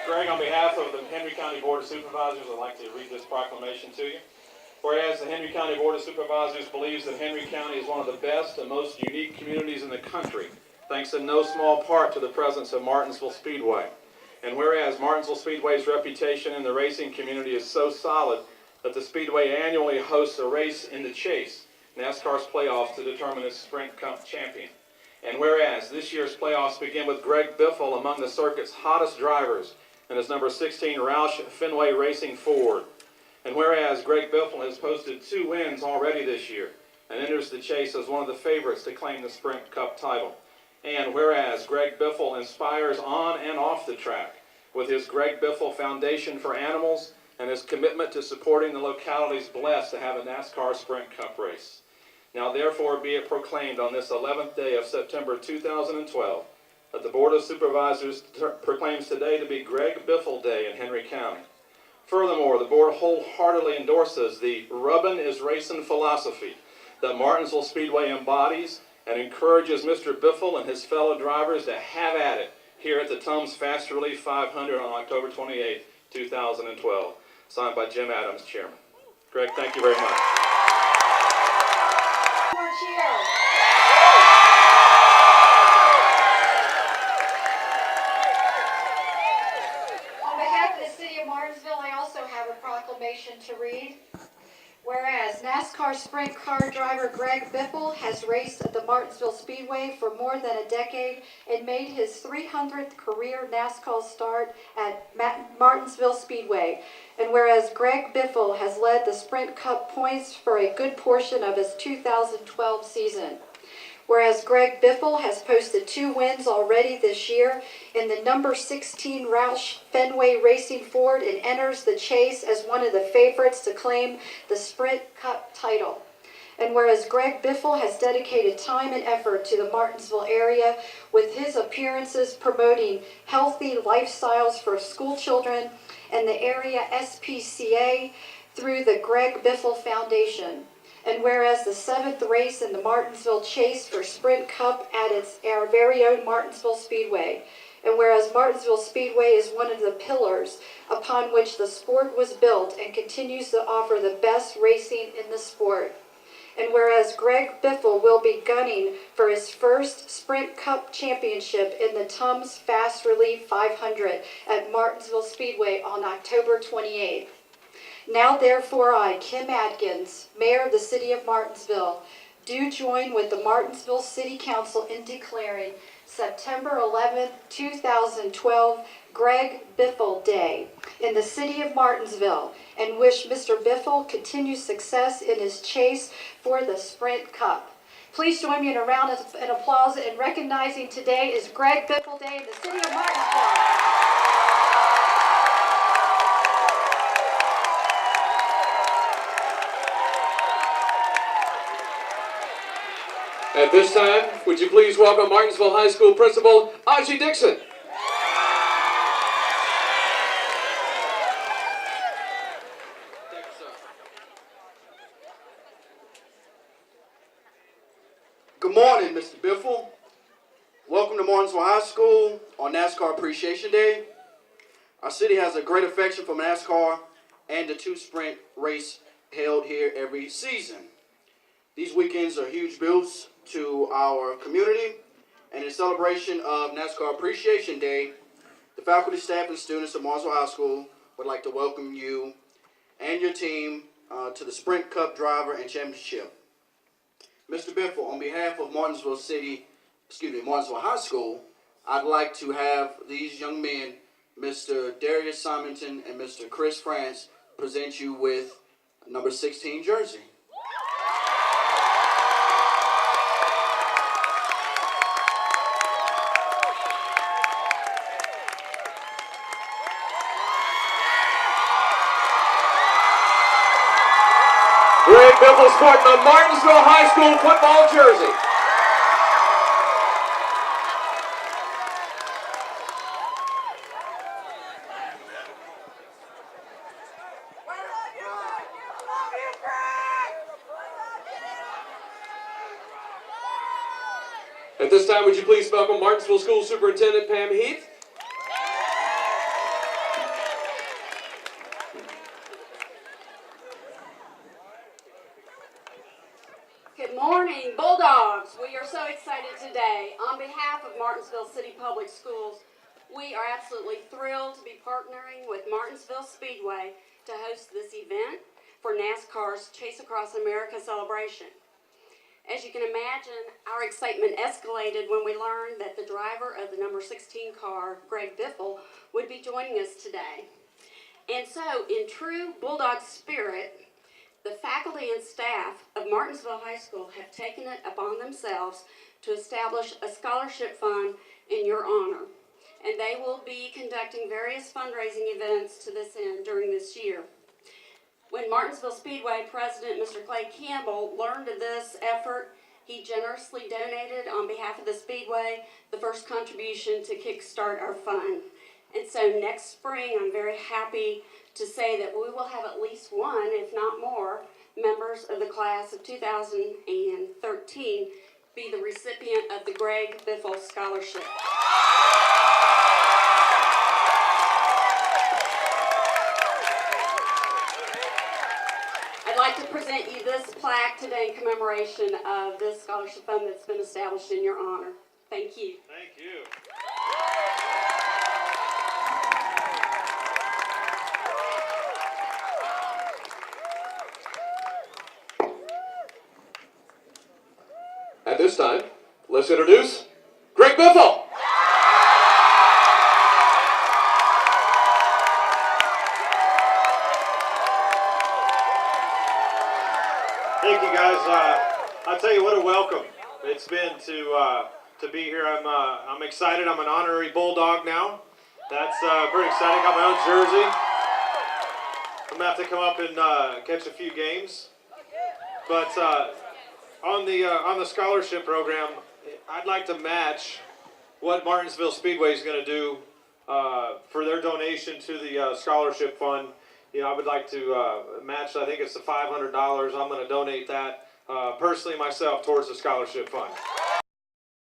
Greg, on behalf of the Henry County Board of Supervisors, I'd like to read this proclamation to you. Whereas the Henry County Board of Supervisors believes that Henry County is one of the best and most unique communities in the country, thanks in no small part to the presence of Martinsville Speedway. And whereas Martinsville Speedway's reputation in the racing community is so solid that the Speedway annually hosts a race in the Chase, NASCAR's playoffs, to determine its Sprint Cup champion. And whereas this year's playoffs begin with Greg Biffle among the circuit's hottest drivers and his number 16 Roush Fenway Racing Ford. And whereas Greg Biffle has posted 2 wins already this year and enters the Chase as one of the favorites to claim the Sprint Cup title. And whereas Greg Biffle inspires on and off the track with his Greg Biffle Foundation for Animals and his commitment to supporting the localities blessed to have a NASCAR Sprint Cup race. Now therefore be it proclaimed on this 11th day of September 2012 that the Board of Supervisors proclaims today to be Greg Biffle Day in Henry County. Furthermore, the Board wholeheartedly endorses the Rubbin' is Racing philosophy that Martinsville Speedway embodies and encourages Mr. Biffle and his fellow drivers to have at it here at the Tums Fast Relief 500 on October 28, 2012. Signed by Jim Adams, Chairman. Greg, thank you very much. More cheers. On behalf of the City of Martinsville, I also have a proclamation to read. Whereas NASCAR Sprint Car driver Greg Biffle has raced at the Martinsville Speedway for more than a decade and made his 300th career NASCAR start at Martinsville Speedway. And whereas Greg Biffle has led the Sprint Cup points for a good portion of his 2012 season. Whereas Greg Biffle has posted 2 wins already this year in the number 16 Roush Fenway Racing Ford and enters the Chase as one of the favorites to claim the Sprint Cup title. And whereas Greg Biffle has dedicated time and effort to the Martinsville area with his appearances promoting healthy lifestyles for school children and the area SPCA through the Greg Biffle Foundation. And whereas the 7th race in the Martinsville Chase for Sprint Cup at our very own Martinsville Speedway. And whereas Martinsville Speedway is one of the pillars upon which the sport was built and continues to offer the best racing in the sport. And whereas Greg Biffle will be gunning for his first Sprint Cup championship in the Tums Fast Relief 500 at Martinsville Speedway on October 28th. Now therefore I, Kim Atkins, Mayor of the City of Martinsville, do join with the Martinsville City Council in declaring September 11th, 2012, Greg Biffle Day in the City of Martinsville and wish Mr. Biffle continued success in his chase for the Sprint Cup. Please join me in a round of applause in recognizing today is Greg Biffle Day in the City of Martinsville. At this time, would you please welcome Martinsville High School Principal Audrey Dixon. Good morning, Mr. Biffle. Welcome to Martinsville High School on NASCAR Appreciation Day. Our city has a great affection for NASCAR and the 2 sprint race held here every season. These weekends are huge boosts to our community, and in celebration of NASCAR Appreciation Day, the faculty, staff, and students of Martinsville High School would like to welcome you and your team to the Sprint Cup Driver and Championship. Mr. Biffle, on behalf of Martinsville High School, I'd like to have these young men, Mr. Darius Simonton and Mr. Chris France, present you with number 16 jersey. Greg Biffle sporting the Martinsville High School football jersey. At this time, would you please welcome Martinsville School Superintendent Pam Heath. today. On behalf of Martinsville City Public Schools, we are absolutely thrilled to be partnering with Martinsville Speedway to host this event for NASCAR's Chase Across America celebration. As you can imagine, our excitement escalated when we learned that the driver of the number 16 car, Greg Biffle, would be joining us today. And so, in true Bulldog spirit, the faculty and staff of Martinsville High School have taken it upon themselves to establish a scholarship fund in your honor. And they will be conducting various fundraising events to this end during this year. When Martinsville Speedway President Mr. Clay Campbell learned of this effort, he generously donated on behalf of the Speedway the first contribution to kickstart our fund. And so next spring, I'm very happy to say that we will have at least one, if not more, members of the class of 2013 be the recipient of the Greg Biffle Scholarship. I'd like to present you this plaque today in commemoration of this scholarship fund that's been established in your honor. Thank you. Thank you. At this time, let's introduce Greg Biffle. Thank you, guys. I'll tell you what a welcome it's been to be here. I'm excited. I'm an honorary Bulldog now. That's pretty exciting. Got my own jersey. I'm gonna have to come up and catch a few games. But on the scholarship program, I'd like to match what Martinsville Speedway is going to do for their donation to the scholarship fund. You know, I would like to match, I think it's the $500. I'm going to donate that personally myself towards the scholarship fund.